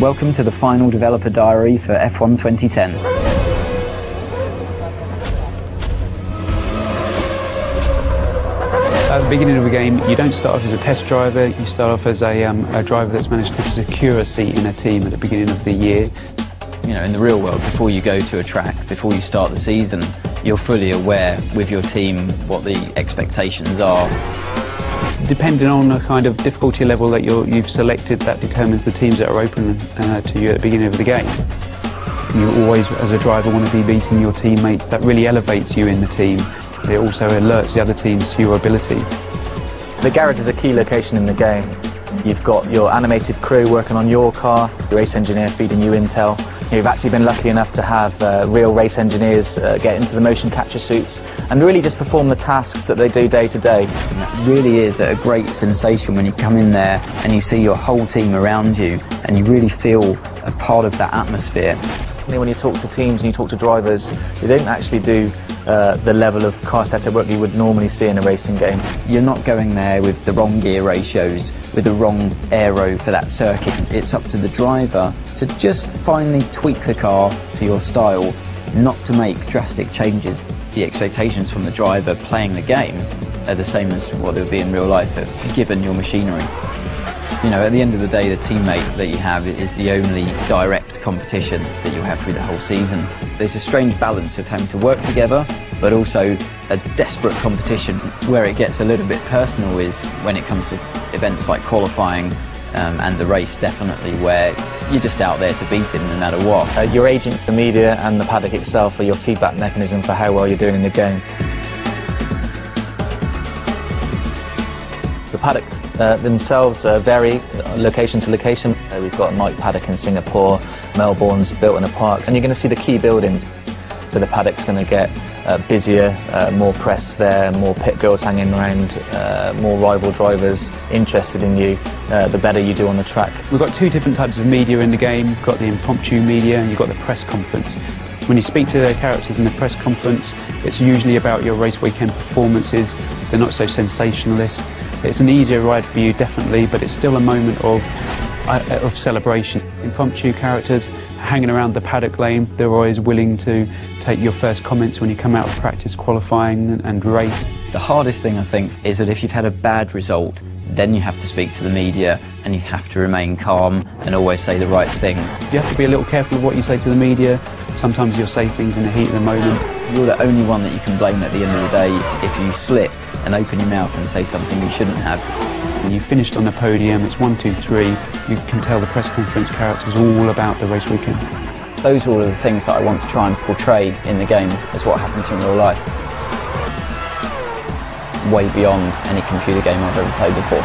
Welcome to the final developer diary for F1 2010. At the beginning of a game, you don't start off as a test driver, you start off as a driver that's managed to secure a seat in a team at the beginning of the year. You know, in the real world, before you go to a track, before you start the season, you're fully aware with your team what the expectations are. Depending on the kind of difficulty level that you've selected, that determines the teams that are open to you at the beginning of the game. You always, as a driver, want to be beating your teammate. That really elevates you in the team. It also alerts the other teams to your ability. The garage is a key location in the game. You've got your animated crew working on your car, the race engineer feeding you intel. You've actually been lucky enough to have real race engineers get into the motion capture suits and really just perform the tasks that they do day to day. And that really is a great sensation when you come in there and you see your whole team around you and you really feel a part of that atmosphere. When you talk to teams and you talk to drivers, they don't actually do the level of car setup work you would normally see in a racing game. You're not going there with the wrong gear ratios, with the wrong aero for that circuit. It's up to the driver to just finally tweak the car to your style, not to make drastic changes. The expectations from the driver playing the game are the same as what they would be in real life, given your machinery. You know, at the end of the day, the teammate that you have is the only direct competition that you have through the whole season. There's a strange balance of having to work together, but also a desperate competition. Where it gets a little bit personal is when it comes to events like qualifying and the race, definitely, where you're just out there to beat him no matter what. Your agent, the media and the paddock itself are your feedback mechanism for how well you're doing in the game. The paddock themselves vary location to location. We've got a night paddock in Singapore, Melbourne's built in a park, and you're going to see the key buildings. So the paddock's going to get busier, more press there, more pit girls hanging around, more rival drivers interested in you, the better you do on the track. We've got two different types of media in the game. You've got the impromptu media and you've got the press conference. When you speak to the characters in the press conference, it's usually about your race weekend performances. They're not so sensationalist. It's an easier ride for you, definitely, but it's still a moment of celebration. Impromptu characters hanging around the paddock lane, they're always willing to take your first comments when you come out of practice, qualifying and race. The hardest thing, I think, is that if you've had a bad result, then you have to speak to the media and you have to remain calm and always say the right thing. You have to be a little careful of what you say to the media. Sometimes you'll say things in the heat of the moment. You're the only one that you can blame at the end of the day if you slip and open your mouth and say something you shouldn't have. When you finished on the podium, it's 1, 2, 3, you can tell the press conference characters all about the race weekend. Those are all of the things that I want to try and portray in the game as what happens in real life. Way beyond any computer game I've ever played before.